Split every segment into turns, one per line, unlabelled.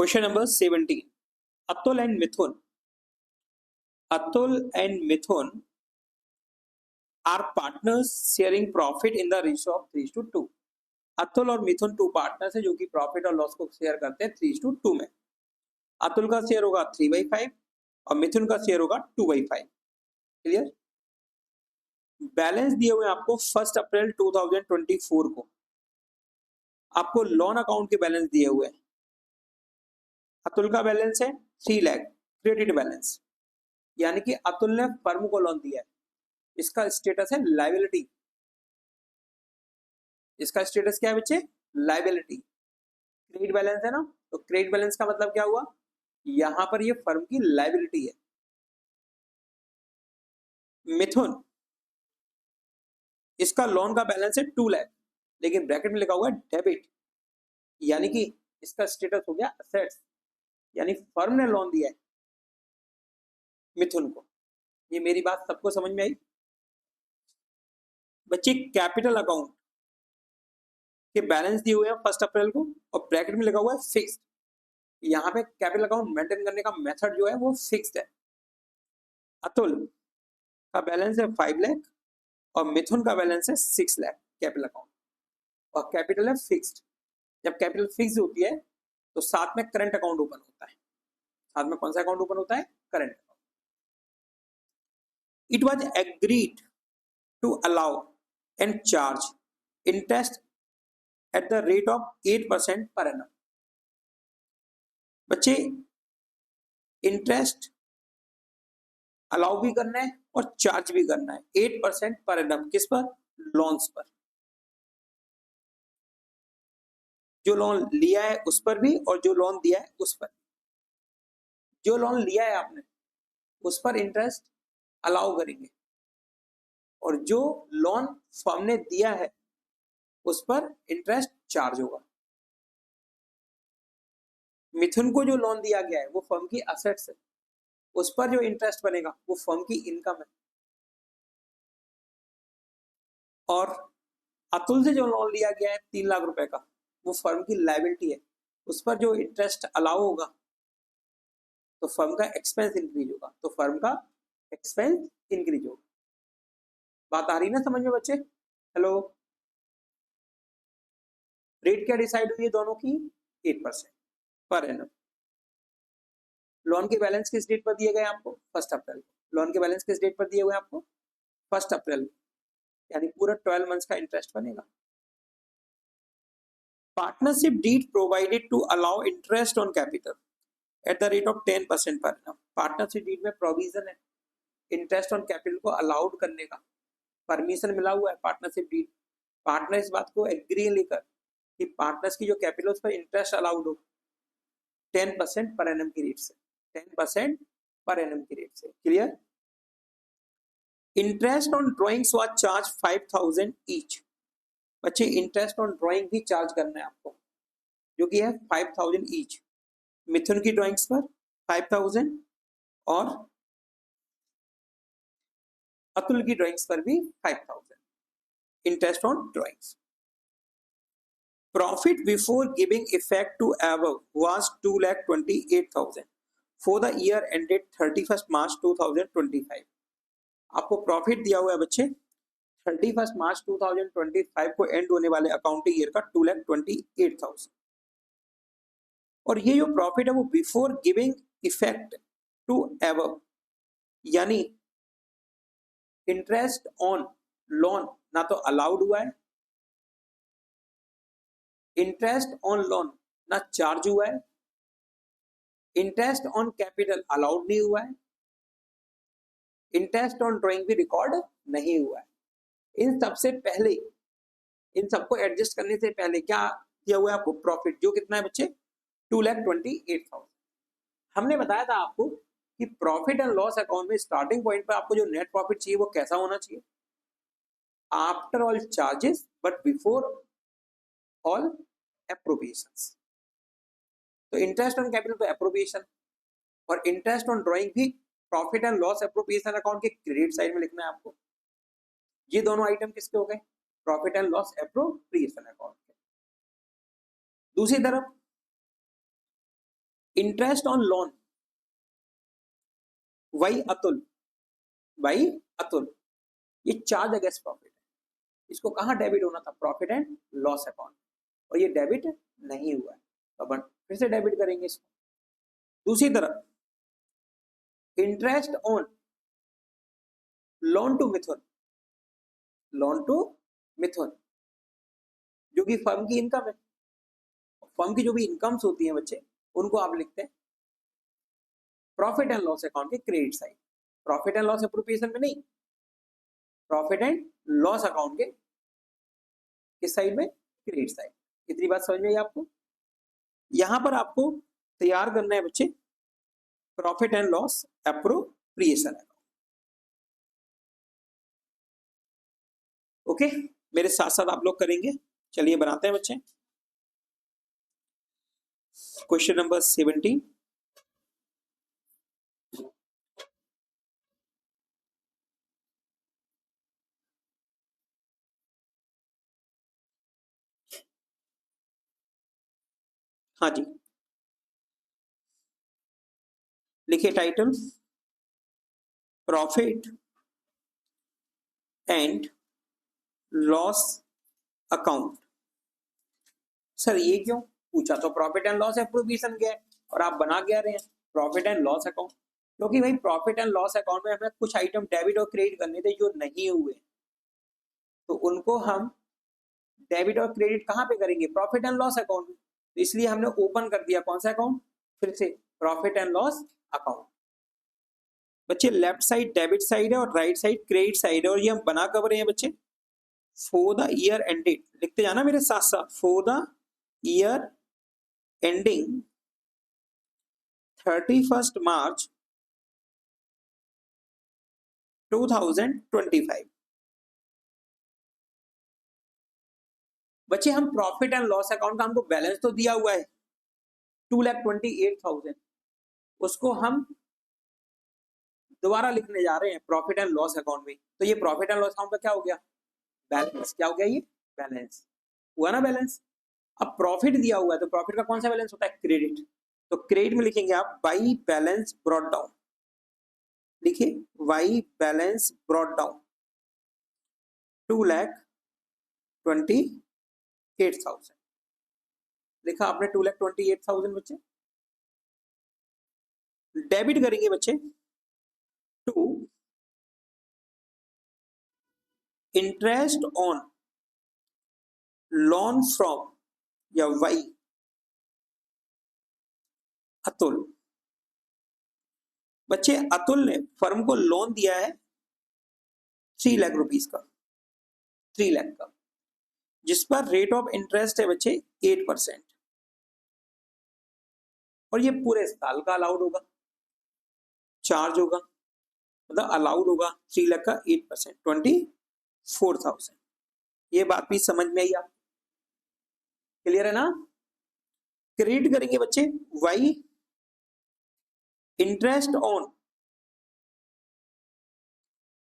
Question number 17. Atul and Mithun. Atul and Mithun are partners sharing profit in the ratio of 3:2. Atul और मिथुन to partners है जो कि profit और loss को share करते हैं 3:2 में. अतुल का शेयर होगा 3/5 और मिथुन का शेयर होगा 2/5. क्लियर. बैलेंस दिए हुए आपको 1 अप्रैल 2024 को. आपको लोन अकाउंट के बैलेंस दिए हुए हैं. अतुल का बैलेंस है 3 लाख क्रेडिट बैलेंस, यानी कि अतुल ने फर्म को लोन दिया है. इसका स्टेटस है लायबिलिटी. इसका स्टेटस क्या है बच्चे? लायबिलिटी. क्रेडिट बैलेंस है ना, तो क्रेडिट बैलेंस का मतलब क्या हुआ? यहां पर ये फर्म की लायबिलिटी है. मिथुन, इसका लोन का बैलेंस है 2 लाख, लेकिन ब्रैकेट में लिखा हुआ है डेबिट, यानी कि इसका स्टेटस हो गया असेट्स, यानी फर्म ने लोन दिया है मिथुन को. ये मेरी बात सबको समझ में आई बच्चे? कैपिटल अकाउंट के बैलेंस दिए हुए हैं 1 अप्रैल को और ब्रैकेट में लिखा हुआ है फिक्स्ड. यहाँ पे कैपिटल अकाउंट मेंटेन करने का मेथड जो है वो फिक्स्ड है. अतुल का बैलेंस है 5 लाख और मिथुन का बैलेंस है 6 लाख कैपिटल अकाउंट, और कैपिटल है फिक्स्ड. जब कैपिटल फिक्स होती है तो साथ में करंट अकाउंट ओपन होता है. साथ में कौन सा अकाउंट ओपन होता है? Current account. It was agreed to allow and charge interest at the rate of 8% per annum. बच्चे, इंटरेस्ट अलाउ भी करना है और चार्ज भी करना है 8% पर एनम. किस पर? लोन्स पर. जो लोन लिया है उस पर भी और जो लोन दिया है उस पर. जो लोन लिया है आपने उस पर इंटरेस्ट अलाउ करेंगे, और जो लोन फर्म ने दिया है उस पर इंटरेस्ट चार्ज होगा. मिथुन को जो लोन दिया गया है वो फर्म की असेट्स है, उस पर जो इंटरेस्ट बनेगा वो फर्म की इनकम है. और अतुल से जो लोन लिया गया है 3 लाख रुपए का, वो फर्म की लायबिलिटी है. उस पर जो इंटरेस्ट अलाउ होगा तो फर्म का एक्सपेंस इंक्रीज होगा, तो फर्म का एक्सपेंस इंक्रीज होगा. बात आ रही ना समझ में बच्चे? हेलो. रेट क्या डिसाइड हुई है दोनों की? 8% पर एनम. लोन के बैलेंस किस डेट पर दिए गए आपको? 1 अप्रैल को. लोन के बैलेंस किस डेट पर दिए हुए आपको? 1 अप्रैल, यानी पूरा 12 मंथ्स का इंटरेस्ट बनेगा. Partnership deed provided to allow interest on capital at the rate of 10% per annum. Partnership deed में प्रोविजन है इंटरेस्ट ऑन कैपिटल को अलाउड करने का. परमिशन मिला हुआ है पार्टनरशिप डीड. पार्टनर इस बात को एग्री लेकर कि पार्टनर्स की जो कैपिटल उस पर इंटरेस्ट अलाउड हो 10% पर एनम की रेट से. 10% पर एनम की रेट से. Clear. Interest on drawings was charge 5,000 each. बच्चे, इंटरेस्ट ऑन ड्रॉइंग भी चार्ज करना है आपको, जो कि है 5,000 ईच. मिथुन की ड्रॉइंग्स पर 5,000 और अतुल की ड्रॉइंग्स पर भी 5,000 interest on drawings. Profit before giving effect to above was 2,28,000 for the year ended 31st March 2025. आपको प्रॉफिट दिया हुआ है बच्चे 31 मार्च 2025 को एंड होने वाले अकाउंटिंग ईयर का 2,28,000. और ये जो प्रॉफिट है वो before giving effect to above, यानी इंटरेस्ट ऑन लोन ना तो अलाउड हुआ है, इंटरेस्ट ऑन लोन ना चार्ज हुआ है, इंटरेस्ट ऑन कैपिटल अलाउड नहीं हुआ है, इंटरेस्ट ऑन ड्राइंग भी रिकॉर्ड नहीं हुआ है. इन सबसे पहले, इन सबको एडजस्ट करने से पहले क्या किया हुआ है आपको? प्रॉफिट, जो कितना है बच्चे? 2,28,000. हमने बताया था आपको कि प्रॉफिट एंड लॉस अकाउंट में स्टार्टिंग पॉइंट पर आपको जो नेट प्रॉफिट चाहिए वो कैसा होना चाहिए? After all charges but before all appropriations. तो इंटरेस्ट ऑन कैपिटल तो एप्रोप्रिएशन, और इंटरेस्ट ऑन ड्राइंग भी profit and loss appropriation account के क्रेडिट साइड में लिखना है आपको. ये दोनों आइटम किसके हो गए? Profit and loss appropriation account के. दूसरी तरफ interest on loan by Atul, by Atul, ये चार्ज अगेंस्ट प्रॉफिट है। इसको कहाँ डेबिट होना था? प्रॉफिट एंड लॉस अकाउंट, और ये डेबिट नहीं हुआ है, तो अपन फिर से डेबिट करेंगे इसको। दूसरी तरफ interest on loan to Mithun, loan to Mithun जो कि फर्म की इनकम है। फर्म की जो भी इनकम्स होती हैं बच्चे, उनको आप लिखते हैं प्रॉफिट एंड लॉस अकाउंट के credit side, profit and loss appropriation में नहीं, प्रॉफिट एंड लॉस अकाउंट के किस साइड में? Credit side. इतनी बात समझ में आई आपको? यहां पर आपको तैयार करना है बच्चे profit and loss appropriation account. Okay, मेरे साथ साथ आप लोग करेंगे। चलिए बनाते हैं बच्चे। क्वेश्चन नंबर 17, हाँ जी, लिखिए title profit and loss account. Sir ये क्यों पूछा? तो प्रॉफिट एंड लॉस एप्रोप्रिएशन क्या है और आप बना क्या रहे हैं प्रॉफिट एंड लॉस अकाउंट? क्योंकि भाई प्रॉफिट एंड लॉस अकाउंट में हमें कुछ आइटम डेबिट और क्रेडिट करने थे जो नहीं हुए, तो उनको हम डेबिट और क्रेडिट कहाँ पे करेंगे? प्रॉफिट एंड लॉस अकाउंट में। तो इसलिए हमने ओपन कर दिया कौन सा अकाउंट? फिर से प्रॉफिट एंड लॉस अकाउंट। बच्चे लेफ्ट साइड डेबिट साइड है और राइट साइड क्रेडिट साइड है, और ये हम बना कब रहे हैं बच्चे? फॉर द ईयर एंडेड, लिखते जाना मेरे साथ साथ, for the year ending 31st March 2025। बच्चे हम प्रॉफिट एंड लॉस अकाउंट का हमको बैलेंस तो दिया हुआ है 2,28,000, उसको हम दोबारा लिखने जा रहे हैं प्रॉफिट एंड लॉस अकाउंट में। तो ये प्रॉफिट एंड लॉस अकाउंट का क्या हो गया? बैलेंस। क्या हो गया? ये बैलेंस हुआ ना, बैलेंस। अब प्रॉफिट दिया हुआ है तो प्रॉफिट का कौन सा बैलेंस होता है? क्रेडिट। तो क्रेडिट में लिखेंगे आप बाई बैलेंस ब्रॉट डाउन, लिखिए वाई बैलेंस ब्रॉट डाउन 2,28,000। लिखा आपने 2,28,000 बच्चे। डेबिट करेंगे बच्चे to interest on loan from या वाई अतुल। बच्चे अतुल ने फर्म को लोन दिया है 3 लाख रुपीस का, 3 लाख का, जिस पर रेट ऑफ इंटरेस्ट है बच्चे 8%, और ये पूरे साल का अलाउड होगा, चार्ज होगा, मतलब अलाउड होगा 3 लाख का 8%, 24,000। ये बात भी समझ में आई आप? क्लियर है ना? क्रेडिट करेंगे बच्चे by interest on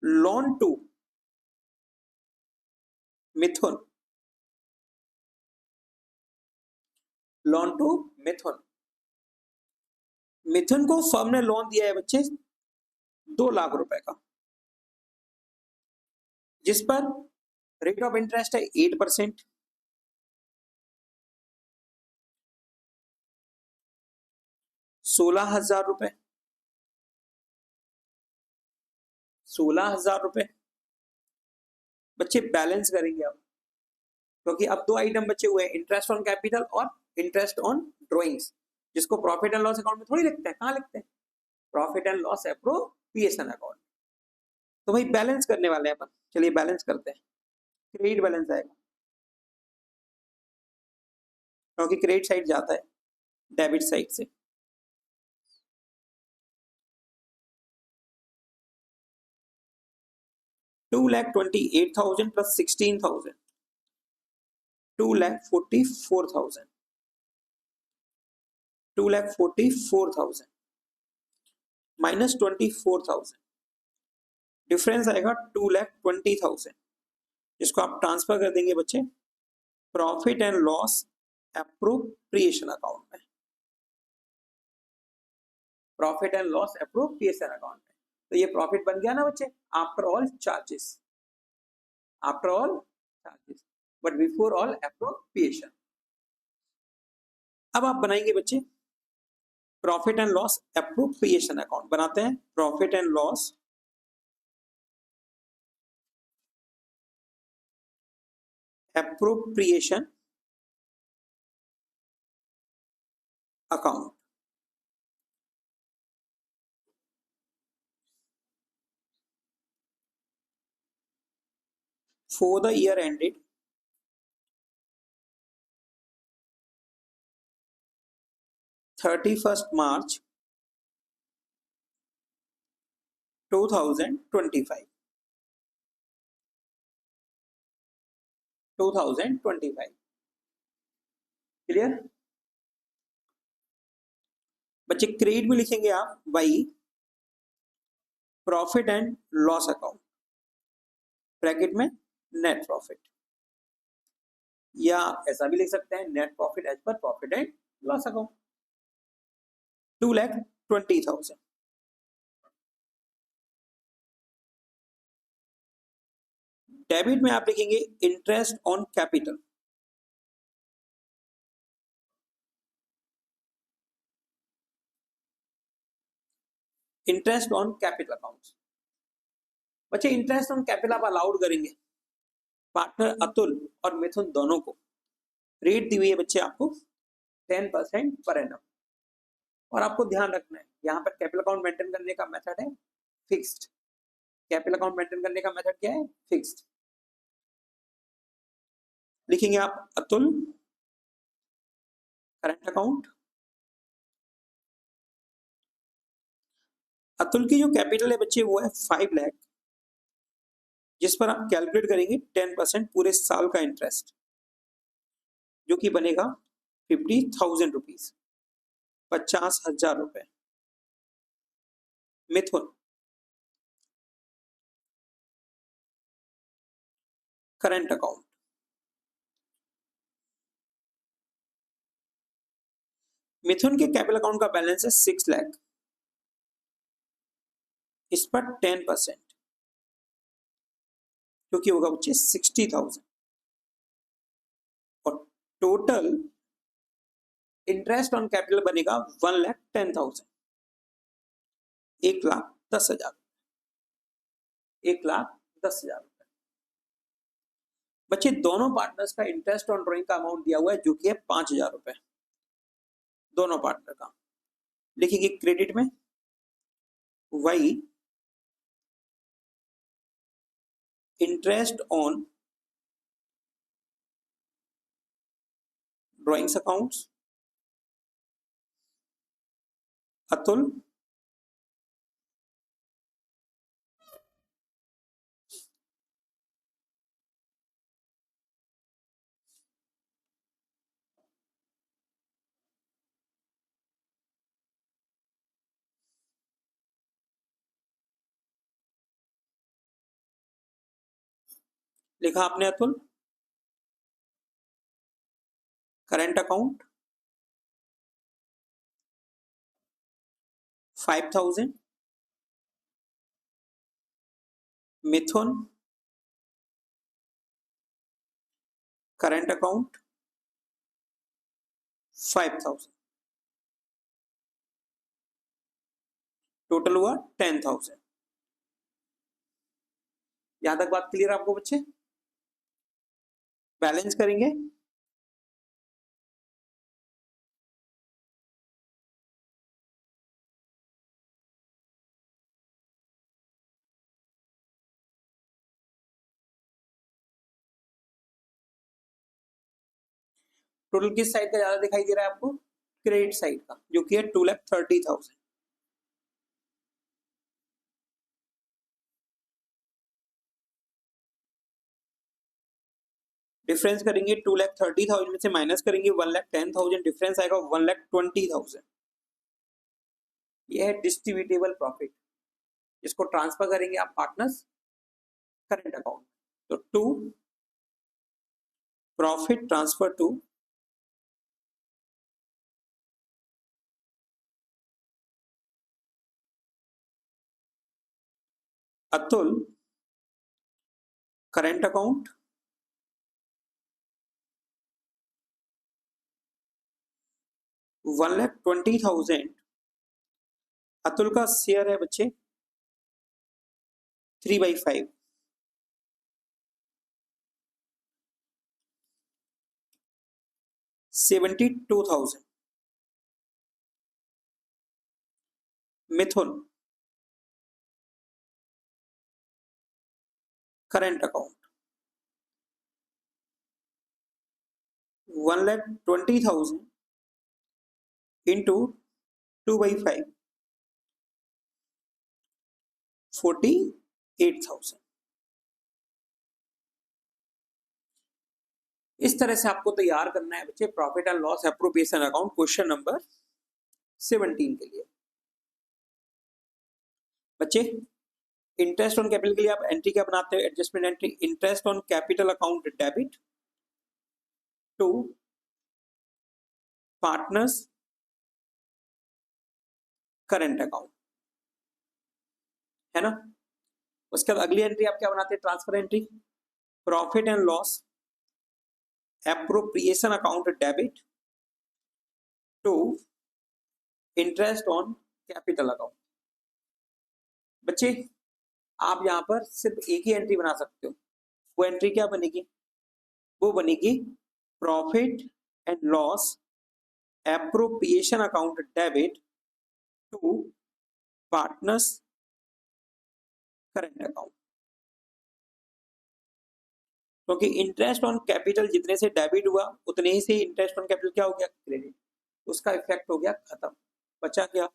loan to Mithun, loan to Mithun. Mithun को फर्म ने लोन दिया है बच्चे 2 लाख रुपए का, जिस पर रेट ऑफ इंटरेस्ट है 8%, 16,000 रुपए, 16,000 रुपए। बच्चे बैलेंस करेंगे अब, क्योंकि अब 2 आइटम बचे हुए हैं, इंटरेस्ट ऑन कैपिटल और इंटरेस्ट ऑन ड्रॉइंग्स, जिसको प्रॉफिट एंड लॉस अकाउंट में थोड़ी लिखते हैं। कहाँ लिखते हैं? Profit and loss appropriation account. तो भाई बैलेंस करने वाले हैं अपन, चलिए बैलेंस करते हैं। क्रेडिट बैलेंस आएगा, क्योंकि क्रेडिट साइड जाता है डेबिट साइड से। $2,28,000 प्लस 16,000, 2,44,000, 2,44,000 माइनस 24,000, डिफरेंस आएगा 2,20,000, जिसको आप ट्रांसफर कर देंगे बच्चे profit and loss appropriation account में। Profit and loss appropriation account है। तो ये प्रॉफिट बन गया ना बच्चे, after all charges, after all charges but before all appropriation. अब आप बनाएंगे बच्चे profit and loss appropriation account. बनाते हैं profit and loss appropriation account. For the year ended 31st March 2025, 2025 clear बच्चे। क्रेडिट में लिखेंगे आप by profit and loss account, bracket में नेट प्रॉफिट, या ऐसा भी लिख सकते हैं net profit as per profit and loss account 2,20,000। Debit में आप लिखेंगे interest on capital, interest on capital account. बच्चे इंटरेस्ट ऑन कैपिटल आप अलाउड करेंगे पार्टनर अतुल और मिथुन दोनों को। रेट दी हुई है बच्चे आपको 10% पर एनम, और आपको ध्यान रखना है यहाँ पर कैपिटल अकाउंट मेंटेन करने का मेथड है फिक्स्ड। कैपिटल अकाउंट मेंटेन करने का मेथड क्या है? फिक्स्ड। लिखेंगे आप अतुल करंट अकाउंट। अतुल की जो कैपिटल है बच्चे वो है 5 लाख, जिस पर आप कैलकुलेट करेंगे 10% पूरे साल का इंटरेस्ट, जो कि बनेगा 50,000 रुपीज, 50,000 रुपए। मिथुन करंट अकाउंट, मिथुन के कैपिटल अकाउंट का बैलेंस है 6 लाख, इस पर 10% जो कि होगा बच्चे 60,000, और टोटल इंटरेस्ट ऑन कैपिटल बनेगा 1,10,000, 1,10,000, 1,10,000 रुपए। बच्चे दोनों पार्टनर्स का इंटरेस्ट ऑन ड्रॉइंग का अमाउंट दिया हुआ है जो कि है 5,000 रुपए दोनों पार्टनर का। लिखेंगे क्रेडिट में by interest on drawings accounts Atul लिखा आपने Atul current account 5,000, Mithun current account 5,000, total हुआ 10,000। यहां तक बात क्लियर आपको बच्चे? बैलेंस करेंगे टोटल किस साइड का ज्यादा दिखाई दे रहा है आपको? क्रेडिट साइड का, जो कि है 2,30,000। डिफरेंस करेंगे 2,30,000 में से माइनस करेंगे 1,10,000, डिफरेंस आएगा 1,20,000। ये है डिस्ट्रीब्यूटेबल प्रॉफिट, इसको ट्रांसफर करेंगे आप पार्टनर्स करंट अकाउंट। तो to profit transfer to Atul current account, $1,20,000 Atul का शेयर है बच्चे 3/5, 72,000। Mithun current account 1,20,000 into 2/5, 48,000। इस तरह से आपको तैयार करना है बच्चे profit and loss appropriation account question number 17 के लिए। बच्चे इंटरेस्ट ऑन कैपिटल के लिए आप एंट्री क्या बनाते हो? Adjustment entry, interest on capital account debit to partners current account, है ना। उसके बाद अगली एंट्री आप क्या बनाते हैं? Transfer entry, profit and loss appropriation account debit to interest on capital account. बच्चे आप यहां पर सिर्फ एक ही एंट्री बना सकते हो, वो एंट्री क्या बनेगी? वो बनेगी profit and loss appropriation account debit to partners current account. क्योंकि इंटरेस्ट ऑन कैपिटल जितने से डेबिट हुआ उतने ही से इंटरेस्ट ऑन कैपिटल क्या हो गया? क्रेडिट, उसका इफेक्ट हो गया खत्म। बचा क्या?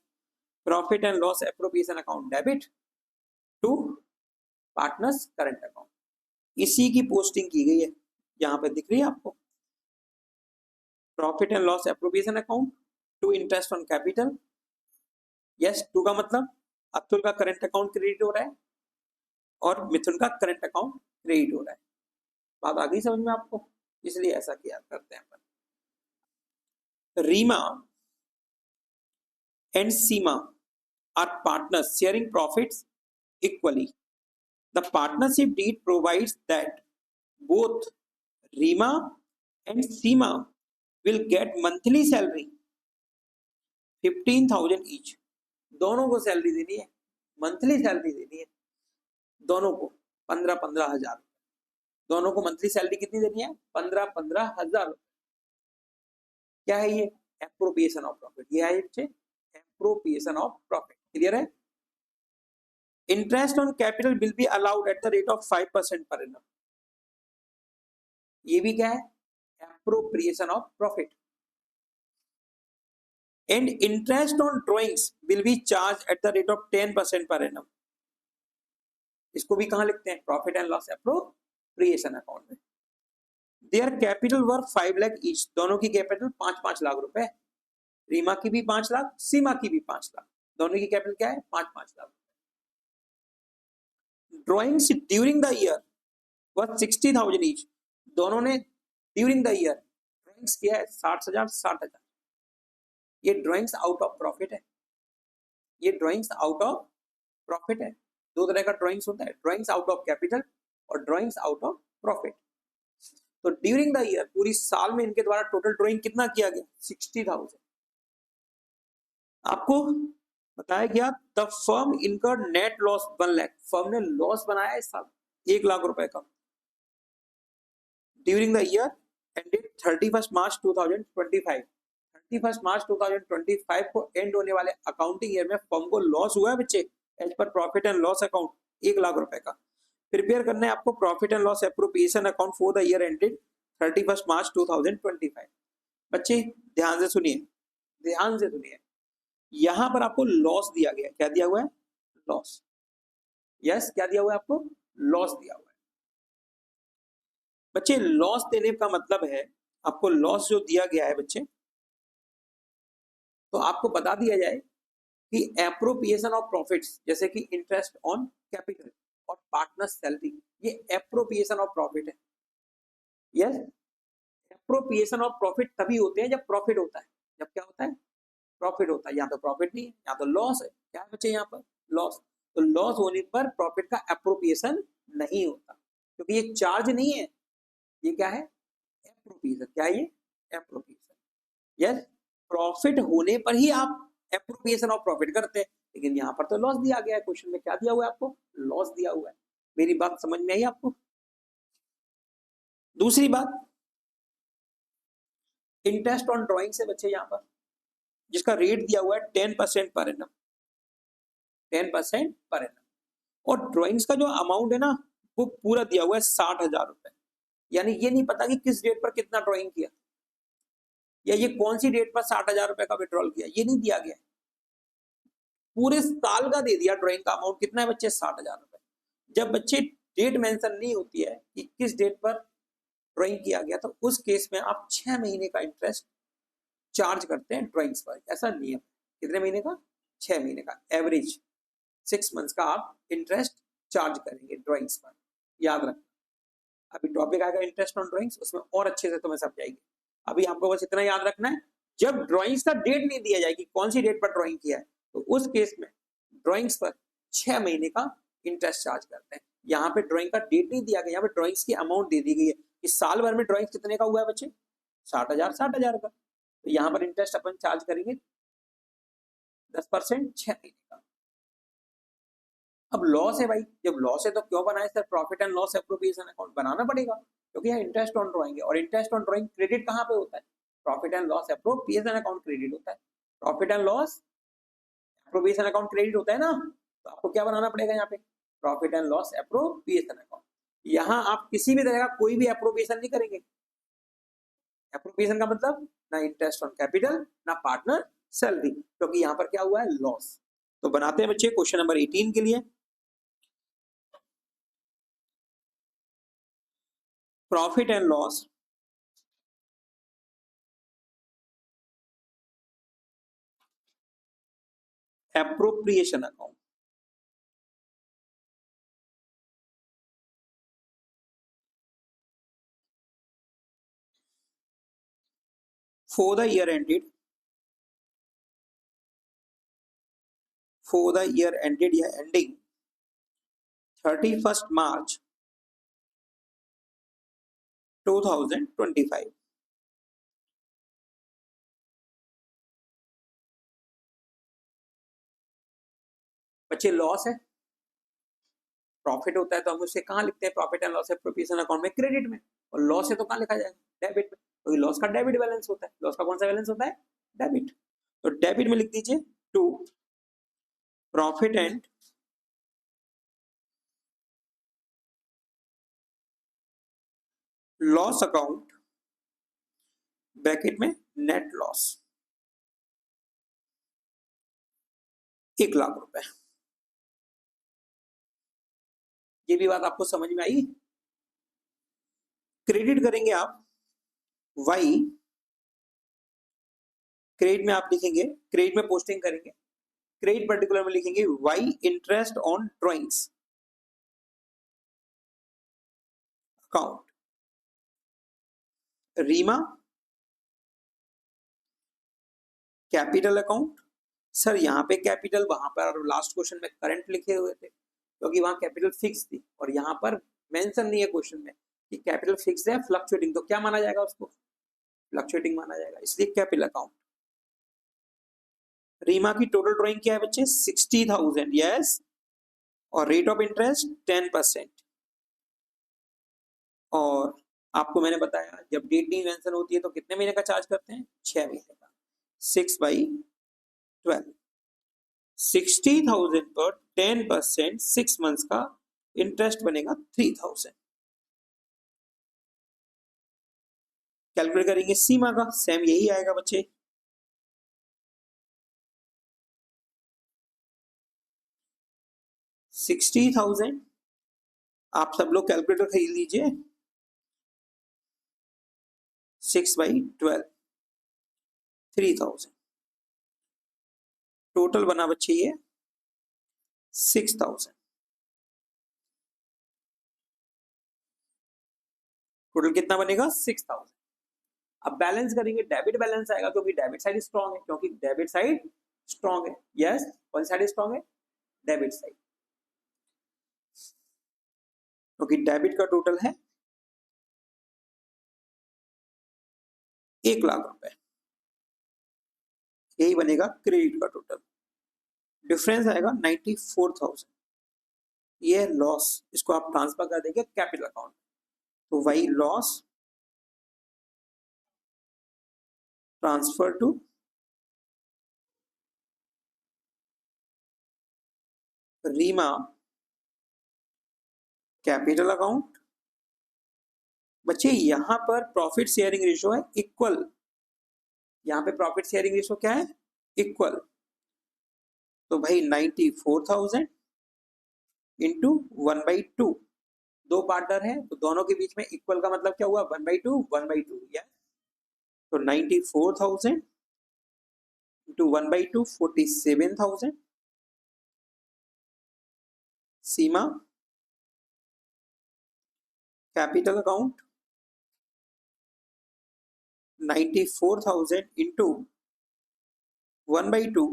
Profit and loss appropriation account debit to partners current account. इसी की पोस्टिंग की गई है, यहां पे दिख रही है आपको, profit and loss appropriation account to interest on capital. Yes, to का मतलब अतुल का करंट अकाउंट क्रेडिट हो रहा है और मिथुन का करंट अकाउंट क्रेडिट हो रहा है। बात आ गई समझ में आपको? इसलिए ऐसा किया करते हैं अपन। Reema and Seema are partners sharing profits equally. The partnership deed provides that both Rima and Seema will get monthly salary 15,000 each। दोनों को सैलरी देनी है, मंथली सैलरी देनी है दोनों को 15,000। दोनों को मंथली सैलरी कितनी देनी है? 15,000। क्या है ये? Appropriation of profit. ये है एप्रोप्रिएशन ऑफ प्रॉफिट। क्लियर है? Interest on capital will be allowed at the rate of 5% per annum. ये भी क्या है? Appropriation of profit. And interest on drawings will be charge at the rate of 10% per annum. इसको भी कहां लिखते हैं? Profit and loss appropriation account में। Their capital worth 5 lakh each. दोनों की कैपिटल 5-5 लाख रुपए। रीमा की भी 5 लाख, सीमा की भी 5 लाख। दोनों की कैपिटल क्या है? 5-5 lakh. Drawings during the year worth 60,000 each. दोनों ने ड्यूरिंग द ईयर ड्रॉइंग्स किया है 60,000। ये ड्रॉइंग्स आउट ऑफ प्रॉफिट है। ये ड्रॉइंग्स आउट ऑफ प्रॉफिट है। दो तरह का ड्रॉइंग्स होता है, ड्रॉइंग्स आउट ऑफ कैपिटल और ड्रॉइंग्स आउट ऑफ प्रॉफिट। तो ड्यूरिंग द ईयर पूरी साल में इनके द्वारा टोटल ड्रॉइंग कितना किया गया? 60,000। आपको बताया गया the firm incurred net loss 1 lakh. Firm ने लॉस बनाया इस साल 1 लाख रुपए का ड्यूरिंग द ईयर एंडेड 31 मार्च 2025। 31 मार्च 2025 को एंड होने वाले अकाउंटिंग ईयर में फर्म को लॉस हुआ है बच्चे as per profit and loss account 1 lakh रुपए का। प्रिपेयर करना है आपको profit and loss appropriation account for the year ended 31 मार्च 2025। बच्चे ध्यान से सुनिए, ध्यान से सुनिए। यहां पर आपको लॉस दिया गया। क्या दिया हुआ है? लॉस। यस, क्या दिया हुआ है आपको? लॉस दिया हुआ है। बच्चे लॉस देने का मतलब है आपको लॉस जो दिया गया है बच्चे, तो आपको बता दिया जाए कि एप्रोप्रिएशन ऑफ प्रॉफिट्स जैसे कि इंटरेस्ट ऑन कैपिटल और पार्टनर सैलरी, ये एप्रोप्रिएशन ऑफ प्रॉफिट है। यस, एप्रोप्रिएशन ऑफ प्रॉफिट तभी होते हैं जब प्रॉफिट होता है। जब क्या होता है? प्रॉफिट होता है। यहाँ तो प्रॉफिट नहीं है, यहाँ तो लॉस है। क्या है बच्चे? यहाँ पर लॉस। तो लॉस होने पर प्रॉफिट का एप्रोप्रिएशन नहीं होता, क्योंकि ये चार्ज नहीं है, ये क्या है, एप्रोप्रिएशन। क्या है ये, एप्रोप्रिएशन। यस, प्रॉफिट होने पर ही आप एप्रोप्रिएशन ऑफ प्रॉफिट करते हैं, लेकिन यहाँ पर तो लॉस दिया गया है। क्वेश्चन में क्या दिया हुआ है आपको, लॉस दिया हुआ है। मेरी बात समझ में आई आपको। दूसरी बात, इंटरेस्ट ऑन ड्रॉइंग से बच्चे यहाँ पर, जिसका रेट दिया हुआ है 10% पर एनम, 10% पर एनम, और ड्रॉइंग्स का जो अमाउंट है ना वो पूरा दिया हुआ है 60,000 रुपए। यानी ये नहीं पता कि किस डेट पर कितना ड्रॉइंग किया, या ये कौन सी डेट पर 60,000 रुपए का विड्रॉल किया, ये नहीं दिया गया। पूरे साल का दे दिया ड्रॉइंग का अमाउंट, कितना है बच्चे, 60,000 रुपए। जब बच्चे डेट मेंशन नहीं होती है कि किस डेट पर ड्रॉइंग किया गया, तो उस केस में आप 6 महीने का इंटरेस्ट चार्ज करते हैं ड्रॉइंग्स पर। ऐसा नियम, कितने महीने का, 6 महीने का, एवरेज 6 मंथ्स का आप इंटरेस्ट चार्ज करेंगे ड्रॉइंग्स पर, याद रखना। अभी टॉपिक आएगा इंटरेस्ट ऑन ड्रॉइंग्स, उसमें और अच्छे से तुम्हें समझाएंगे। अभी आपको बस इतना याद रखना है, जब ड्रॉइंग्स का डेट नहीं दिया जाएगी कौन सी डेट पर ड्रॉइंग किया है, तो उस केस में ड्रॉइंग्स पर 6 महीने का इंटरेस्ट चार्ज करते हैं। यहाँ पे ड्रॉइंग का डेट नहीं दिया गया, यहाँ पे ड्रॉइंग्स की अमाउंट दे दी गई है कि साल भर में ड्रॉइंग कितने का हुआ है बच्चे, 60,000 का। तो यहाँ पर इंटरेस्ट अपन चार्ज करेंगे 10%, 6 महीने का। अब लॉस है भाई, जब लॉस है तो क्यों बनाए sir, profit and loss appropriation account बनाना पड़ेगा, क्योंकि यहाँ इंटरेस्ट ऑन ड्रॉइंग है, और इंटरेस्ट ऑन ड्रॉइंग क्रेडिट कहाँ पे होता है, profit and loss appropriation account credit होता है। Profit and loss appropriation account credit होता है ना, तो आपको क्या बनाना पड़ेगा यहाँ पे, profit and loss appropriation account. यहाँ आप किसी भी तरह का कोई भी एप्रोप्रिएशन नहीं करेंगे। एप्रोप्रिएशन का मतलब ना इंटरेस्ट ऑन कैपिटल, ना पार्टनर सैलरी, क्योंकि यहाँ पर क्या हुआ है, लॉस। तो बनाते हैं बच्चे क्वेश्चन नंबर 18 के लिए। Profit and loss appropriation account. For the year ended, या ending 31st March 2025, बच्चे लॉस है, प्रॉफिट होता है तो हम उसे कहाँ लिखते हैं, profit and loss appropriation account में, क्रेडिट में, और लॉस है तो कहाँ लिखा जाएगा, डेबिट में, क्योंकि लॉस का डेबिट बैलेंस होता है। लॉस का कौन सा बैलेंस होता है, डेबिट। तो डेबिट में लिख दीजिए to profit and loss account, bracket में नेट लॉस 1 लाख रुपए। ये भी बात आपको समझ में आई। क्रेडिट करेंगे आप वाई, क्रेडिट में आप लिखेंगे, क्रेडिट में पोस्टिंग करेंगे, क्रेडिट पर्टिकुलर में लिखेंगे by interest on drawings account, Reema capital account. Sir यहाँ पे कैपिटल, वहां पर लास्ट क्वेश्चन में करंट लिखे हुए थे, क्योंकि वहां कैपिटल फिक्स थी, और यहाँ पर मेंशन नहीं है क्वेश्चन में कि कैपिटल फिक्स है फ्लक्चुएटिंग, तो क्या माना जाएगा उसको, फ्लक्चुएटिंग माना जाएगा, इसलिए कैपिटल अकाउंट। रीमा की टोटल ड्राइंग क्या है बच्चे, 60,000, यस, और रेट ऑफ इंटरेस्ट 10%। और आपको मैंने बताया जब डेट नहीं मेंशन होती है तो कितने महीने का चार्ज करते हैं, 6 महीने का, 6/12, 60,000 पर 10%, 6 मंथ्स का इंटरेस्ट बनेगा 3,000। कैलकुलेट करेंगे सीमा का, सेम यही आएगा बच्चे, 60,000, आप सब लोग कैलकुलेटर खरीद लीजिए, 6/12, 3,000, टोटल बना बच्चे ये 6,000। टोटल कितना बनेगा, 6,000। अब बैलेंस करेंगे, डेबिट बैलेंस आएगा, क्योंकि डेबिट साइड स्ट्रॉन्ग है, क्योंकि डेबिट साइड स्ट्रॉन्ग है, यस, कौन साइड स्ट्रॉन्ग है, डेबिट साइड। क्योंकि डेबिट का टोटल है 1 लाख रुपए, यही बनेगा क्रेडिट का टोटल। डिफरेंस आएगा 94,000, ये लॉस, इसको आप ट्रांसफर कर देंगे कैपिटल अकाउंट, तो वही loss transfer to Reema capital account. बच्चे यहां पर प्रॉफिट शेयरिंग रेशियो है इक्वल, यहां पे प्रॉफिट शेयरिंग रेशियो क्या है, इक्वल, तो भाई 94,000 इंटू 1/2, दो पार्टनर है तो दोनों के बीच में इक्वल का मतलब क्या हुआ, 1/2 1/2, यस, तो 94,000 इंटू 1/2 47,000, सीमा कैपिटल अकाउंट 94,000 इंटू 1/2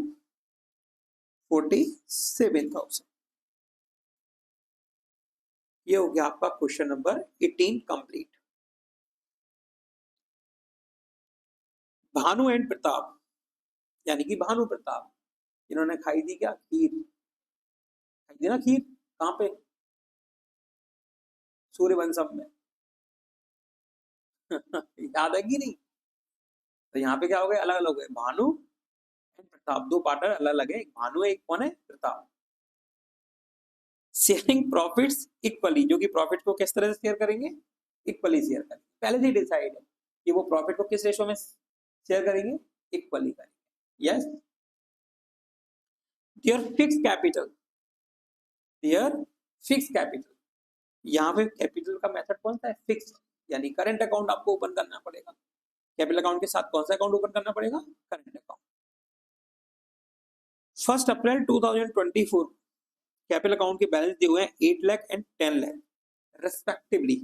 47,000। ये हो गया आपका question number 18 complete. Bhanu and Pratap, यानी कि भानु प्रताप, इन्होंने खाई थी क्या, खीर, खाई थी ना खीर, कहां पे, सूर्यवंशम में याद है कि नहीं, तो यहाँ पे क्या हो गया, अलग अलग हो गए, भानु एंड प्रताप, दो पार्टनर अलग अलग है, एक भानु है एक कौन है, प्रताप। शेयरिंग प्रॉफिट्स इक्वली, जो कि प्रॉफिट को किस तरह से शेयर करेंगे, इक्वली शेयर करेंगे, पहले से डिसाइड है कि वो प्रॉफिट को किस रेशो में शेयर करेंगे, इक्वली करेंगे, yes. Their fix capital, their fix capital, यहाँ पे कैपिटल का मेथड कौन सा है, फिक्स, यानी करंट अकाउंट आपको ओपन करना पड़ेगा, कैपिटल अकाउंट के साथ कौन सा अकाउंट ओपन करना पड़ेगा, करंट अकाउंट। 1 अप्रैल 2024 कैपिटल अकाउंट के बैलेंस दिए हुए हैं 8 लाख एंड 10 लाख रेस्पेक्टिवली,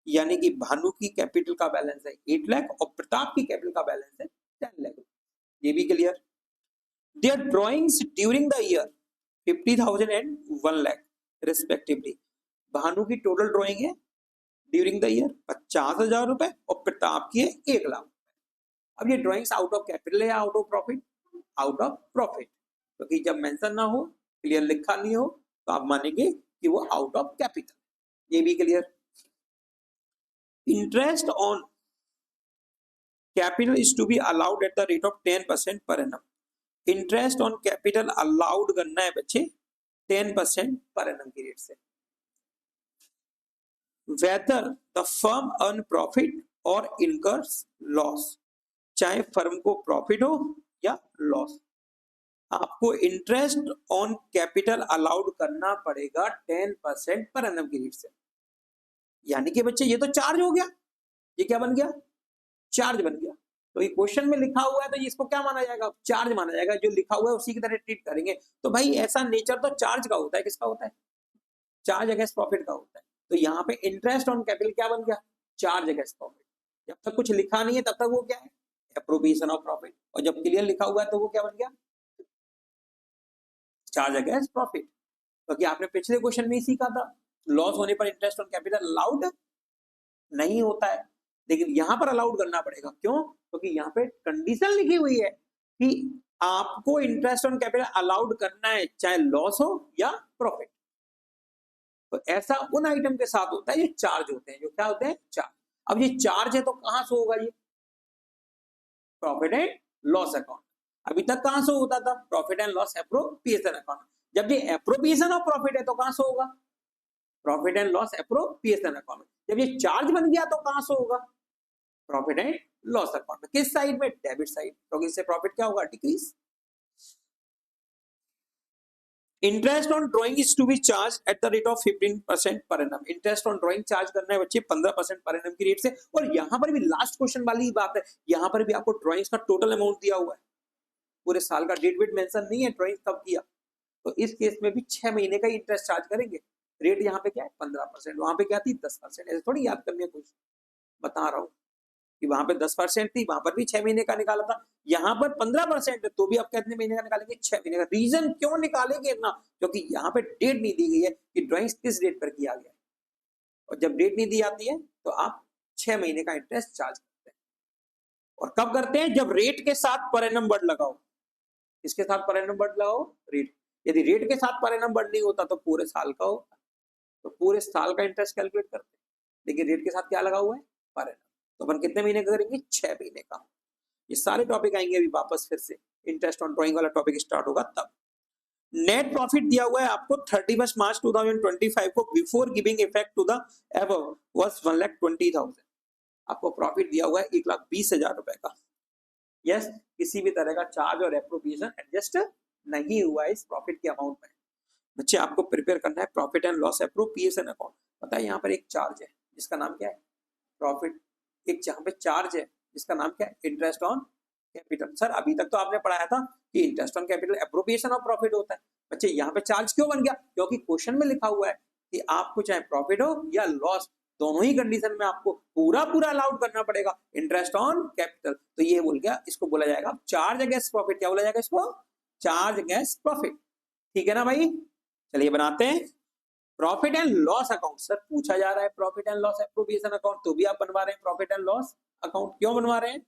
यानी कि भानु की कैपिटल का बैलेंस है 8 लाख और प्रताप की कैपिटल का बैलेंस है 10 लाख, ये भी clear. Their drawings during the year 50,000 and 1 lakh respectively, Bhanu की टोटल ड्राइंग है ड्यूरिंग द ईयर 50,000 रुपए और प्रताप की है 1 लाख। अब ये ड्राइंग्स आउट ऑफ कैपिटल है या out of profit, out of profit, क्योंकि जब मेंशन ना हो, क्लियर लिखा नहीं हो, तो आप मानेंगे कि वो आउट ऑफ कैपिटल, ये भी clear. Interest on capital is to be allowed at the rate of 10% per annum, interest on capital allowed करना है बच्चे 10% पर एनम की रेट से। Whether the firm earn profit और इनकर्स लॉस, चाहे firm को प्रॉफिट हो या लॉस, आपको इंटरेस्ट ऑन कैपिटल अलाउड करना पड़ेगा 10% पर एनम की रेट से। यानी कि बच्चे ये तो चार्ज हो गया, ये क्या बन गया, चार्ज बन गया, तो ये क्वेश्चन में लिखा हुआ है तो इसको क्या माना जाएगा, चार्ज माना जाएगा, जो लिखा हुआ है उसी की तरह ट्रीट करेंगे। तो भाई ऐसा नेचर तो चार्ज का होता है, किसका होता है, चार्ज अगेंस्ट प्रॉफिट का होता है। तो यहाँ पे इंटरेस्ट ऑन कैपिटल क्या बन गया, चार्ज अगेंस्ट प्रॉफिट। जब तक कुछ लिखा नहीं है तब तक वो क्या है, एप्रोप्रिएशन ऑफ प्रॉफिट, और जब क्लियर लिखा हुआ है तो वो क्या बन गया, चार्ज अगेंस्ट प्रॉफिट। क्योंकि आपने पिछले क्वेश्चन में ही सीखा था, लॉस होने पर इंटरेस्ट ऑन कैपिटल अलाउड नहीं होता है, लेकिन यहां पर अलाउड करना पड़ेगा, क्यों, क्योंकि यहाँ पे कंडीशन लिखी हुई है कि आपको इंटरेस्ट ऑन कैपिटल अलाउड करना है, चाहे लॉस हो या प्रॉफिट। तो ऐसा उन आइटम के साथ होता है ये चार्ज होते हैं, जो क्या होते हैं, चार्ज। अब ये चार्ज है तो कहां से होगा, ये प्रॉफिट एंड लॉस अकाउंट। अभी तक कहां से होता था, profit and loss appropriation account. जब ये एप्रोप्रिएशन ऑफ प्रॉफिट है तो कहां से होगा, profit and loss appropriation account. जब ये चार्ज बन गया तो कहां से होगा, प्रॉफिट एंड लॉस अकाउंट। किस साइड में, डेबिट साइड, क्योंकि इससे प्रॉफिट क्या होगा, decrease. Interest on drawing is to be charge at the rate of 15% per annum, interest on drawing charge करना है बच्चे 15% पर एनम की रेट से। और यहां पर भी लास्ट क्वेश्चन वाली ही बात है, यहां पर भी आपको ड्राइंग्स का टोटल अमाउंट दिया हुआ है, पूरे साल का डेट वेट मेंशन नहीं है, ड्राइंग कब किया, तो इस केस में भी 6 महीने का इंटरेस्ट चार्ज करेंगे। रेट यहाँ पे क्या है 15%, वहां पे क्या थी 10%, ऐसे थोड़ी याद करनी है कुछ, बता रहा हूँ कि वहां पे 10% थी, वहां पर भी 6 महीने का निकाला था, यहाँ पर 15% है तो भी आप कितने महीने का निकालेंगे, 6 महीने का। रीजन क्यों निकालेंगे इतना, क्योंकि यहाँ पे डेट नहीं दी गई है कि ड्राइंग्स किस डेट पर किया गया है, और जब डेट नहीं दी जाती है तो आप 6 महीने का इंटरेस्ट चार्ज करते हैं। और कब करते हैं? जब रेट के साथ पर एनम बढ़ लगाओ। किसके साथ पर एनम बढ़ लगाओ? रेट। यदि रेट के साथ पर एनम बढ़ नहीं होता तो पूरे साल का होता, तो पूरे साल का इंटरेस्ट कैलकुलेट करते हैं, लेकिन रेट के साथ क्या लगा हुआ है? Per annum. तो अपन कितने महीने का करेंगे? 6 महीने का। ये सारे टॉपिक आएंगे अभी वापस फिर से, इंटरेस्ट ऑन ड्राइंग वाला टॉपिक स्टार्ट होगा तब। नेट प्रॉफिट दिया हुआ है आपको 31 मार्च 2025 को before giving effect to the above was 1,20,000। आपको प्रॉफिट दिया हुआ है 1,20,000 रुपए का। यस, किसी भी तरह का चार्ज और एप्रोप्रिएशन एडजस्ट नहीं हुआ है इस प्रॉफिट के अमाउंट में। बच्चे आपको प्रिपेयर करना है profit and loss appropriation account. पता है यहाँ पर एक चार्ज है जिसका नाम क्या है? प्रॉफिट। एक यहाँ पे चार्ज है जिसका नाम क्या है? Interest on capital. सर अभी तक तो आपने पढ़ाया था कि interest on capital appropriation of profit होता है। बच्चे यहाँ पे चार्ज क्यों बन गया? क्योंकि क्वेश्चन में लिखा हुआ है कि आपको चाहे प्रॉफिट हो या लॉस, दोनों ही कंडीशन में आपको पूरा अलाउड करना पड़ेगा इंटरेस्ट ऑन कैपिटल। तो ये बोल गया, इसको बोला जाएगा चार्ज अगेंस्ट प्रॉफिट। क्या बोला जाएगा इसको? Charge against profit. ठीक है ना भाई? चलिए बनाते हैं profit and loss account. Sir पूछा जा रहा है profit and loss appropriation account, तो भी आप बनवा रहे हैं प्रॉफिट एंड लॉस अकाउंट। क्यों बनवा रहे हैं?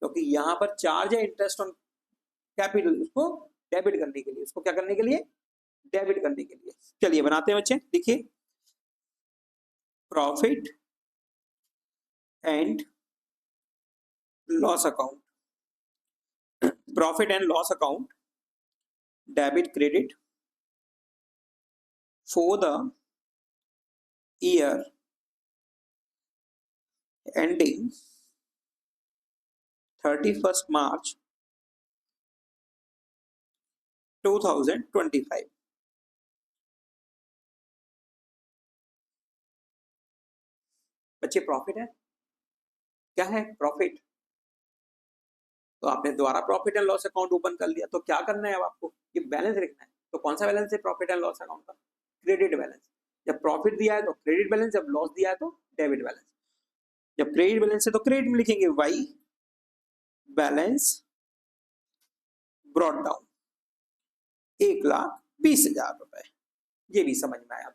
क्योंकि यहाँ पर चार्ज है इंटरेस्ट ऑन कैपिटल, उसको डेबिट करने के लिए। उसको क्या करने के लिए? डेबिट करने के लिए। चलिए बनाते हैं बच्चे। देखिए profit and loss account. Profit and loss account debit credit for the year ending 31st March 2025। बच्चे प्रॉफिट है, क्या है? प्रॉफिट। तो आपने दोबारा profit and loss account open कर लिया, तो क्या करना है अब आपको? ये बैलेंस लिखना है। तो कौन सा बैलेंस है प्रॉफिट एंड लॉस अकाउंट का? Credit balance. जब प्रॉफिट दिया है तो क्रेडिट बैलेंस, जब लॉस दिया है तो डेबिट बैलेंस। जब क्रेडिट बैलेंस है तो क्रेडिट में लिखेंगे वाई बैलेंस ब्रॉट डाउन 1,20,000 रुपए। ये भी समझ में आया।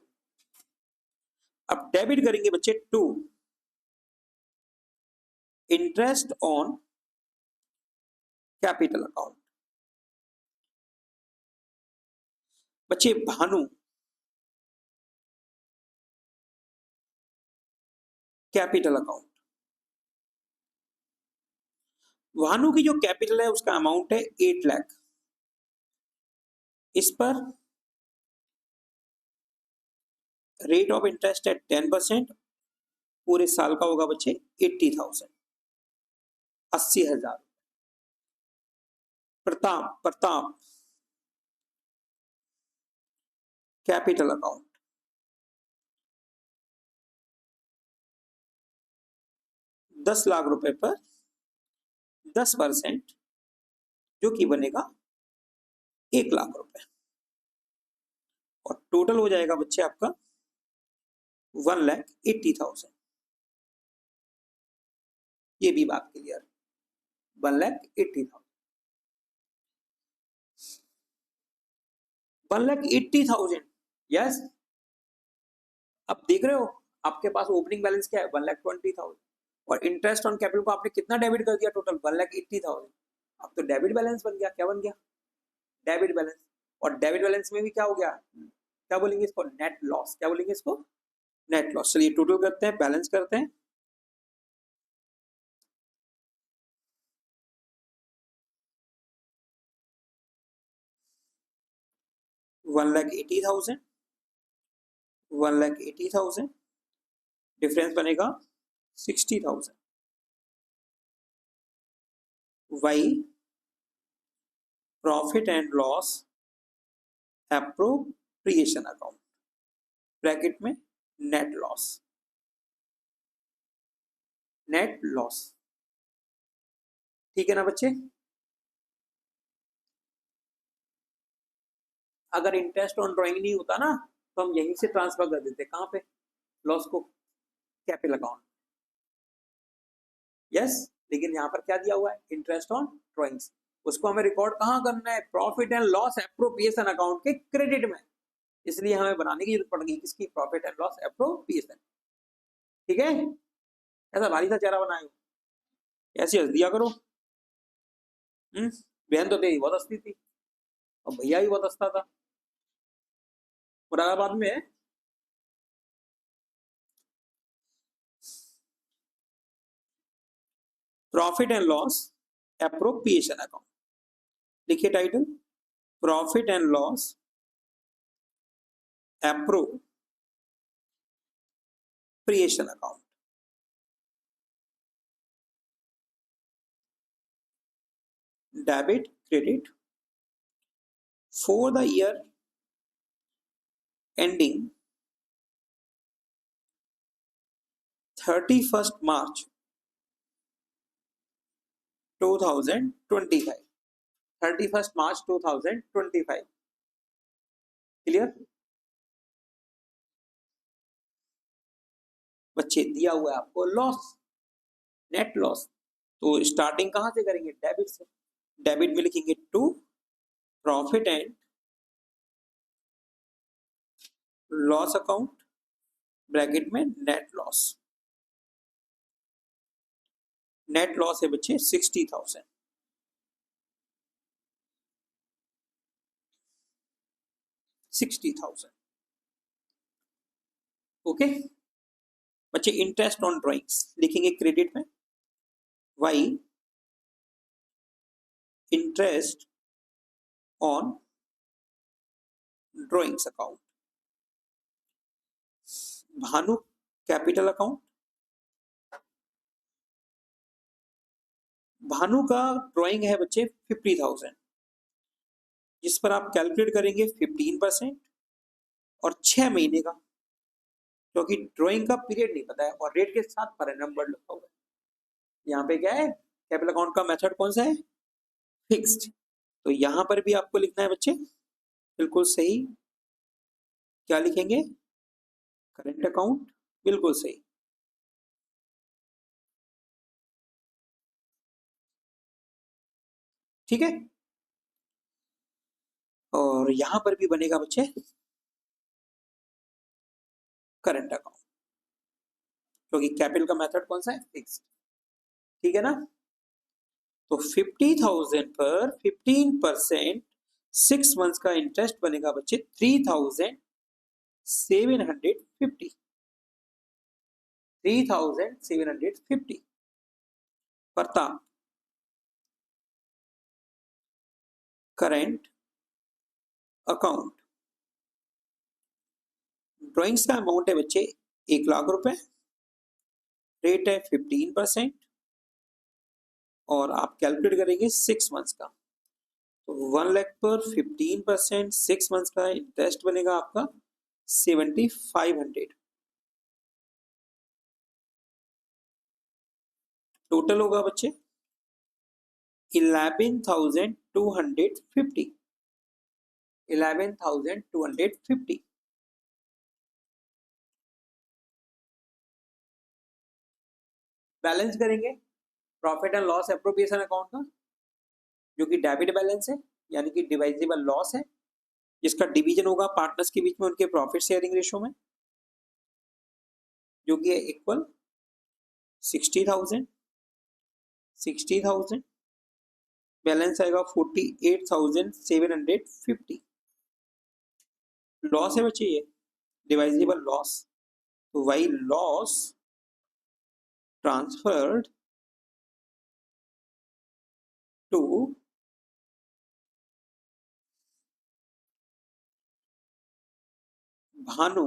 अब डेबिट करेंगे बच्चे to interest on capital account. बच्चे भानु कैपिटल अकाउंट। भानु की जो कैपिटल है उसका अमाउंट है 8 लाख। इस पर रेट ऑफ इंटरेस्ट है 10%। पूरे साल का होगा बच्चे 80,000, 80,000। प्रताप कैपिटल अकाउंट 10 लाख रुपए पर 10%, जो कि बनेगा 1 लाख रुपए। और टोटल हो जाएगा बच्चे आपका 1,80,000। ये भी बात क्लियर। 1,80,000, 1,80,000। यस, अब देख रहे हो आपके पास ओपनिंग बैलेंस क्या है? 1,20,000। और इंटरेस्ट ऑन कैपिटल को आपने कितना डेबिट कर दिया? टोटल 1,80,000। अब तो डेबिट बैलेंस बन गया। क्या बन गया? Debit balance. और डेबिट बैलेंस में भी क्या हो गया? क्या बोलेंगे इसको? Net loss. क्या बोलेंगे इसको? Net loss. चलिए टोटल करते हैं, बैलेंस करते हैं। $1,80,000, 1,80,000, डिफरेंस बनेगा 60,000। By profit and loss appropriation account, bracket में नेट लॉस। Net loss. ठीक है ना बच्चे? अगर इंटरेस्ट ऑन ड्राइंग नहीं होता ना तो हम यहीं से ट्रांसफर कर देते। कहां पे? लॉस को कैपिटल अकाउंट। यस, लेकिन यहाँ पर क्या दिया हुआ है? Interest on drawings. उसको हमें रिकॉर्ड कहाँ करना है? Profit and loss appropriation account के क्रेडिट में। इसलिए हमें बनाने की जरूरत पड़ गई किसकी? Profit and loss appropriation. ठीक है, ऐसा भारी सा चेहरा बनाए हो, ऐसे हंस दिया करो। बहन तो तेरी बहुत हंसती थी और भैया भी बहुत हंसता था, मुरादाबाद में है। Profit and loss appropriation account, लिखिए title, profit and loss appropriation account. Debit, credit for the year ending 31st March 2025, 31st March 2025, clear बच्चे? दिया हुआ है आपको लॉस, नेट लॉस, तो स्टार्टिंग कहां से करेंगे? डेबिट से। डेबिट में लिखेंगे to profit and loss account, bracket में नेट लॉस। नेट लॉस है बच्चे 60,000, 60,000। ओके बच्चे, इंटरेस्ट ऑन ड्रॉइंग्स लिखेंगे क्रेडिट में, by interest on drawings account. Bhanu capital account, Bhanu का ड्राइंग है बच्चे 50,000, जिस पर आप कैलकुलेट करेंगे 15% और 6 महीने का, क्योंकि ड्राइंग का पीरियड नहीं पता है और रेट के साथ पर नंबर लिखा हुआ है। यहाँ पे क्या है, कैपिटल अकाउंट का मेथड कौन सा है? फिक्स्ड। तो यहाँ पर भी आपको लिखना है बच्चे बिल्कुल सही, क्या लिखेंगे? करेंट अकाउंट, बिल्कुल सही। ठीक है, और यहां पर भी बनेगा बच्चे करंट अकाउंट, क्योंकि कैपिटल का मेथड कौन सा है? फिक्स्ड। ठीक है ना? तो 50,000 पर 15% 6 मंथ्स का इंटरेस्ट बनेगा बच्चे 3,750, 3,750। प्रताप करेंट अकाउंट, ड्राइंग्स का अमाउंट है बच्चे 1,00,000 रुपए, रेट है 15% और आप कैलकुलेट करेंगे 6 मंथ्स का, तो 1,00,000 पर 15% 6 मंथ्स का इंटरेस्ट बनेगा आपका 7,500। टोटल होगा बच्चे 11,250, 11,250। बैलेंस करेंगे profit and loss appropriation account का, जो कि डेबिट बैलेंस है, यानी कि डिवाइजेबल लॉस है, जिसका डिवीजन होगा पार्टनर्स के बीच में उनके प्रॉफिट शेयरिंग रेशो में, जो कि है इक्वल 60,000, 60,000, बैलेंस आएगा 48,750। लॉस है बच्चे ये डिवाइजेबल लॉस, तो by loss transferred to Bhanu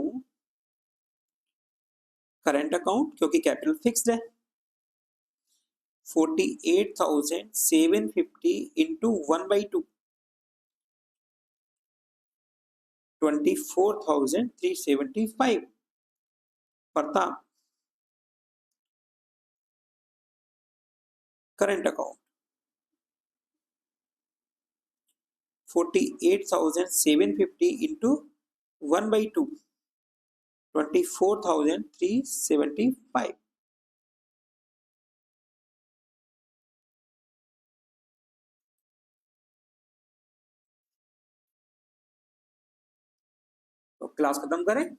current account, क्योंकि कैपिटल फिक्स्ड है, 48,750 into 1/2, 24,375। Pratap current account 48,750 into 1/2, 24,375। तो क्लास खत्म करें।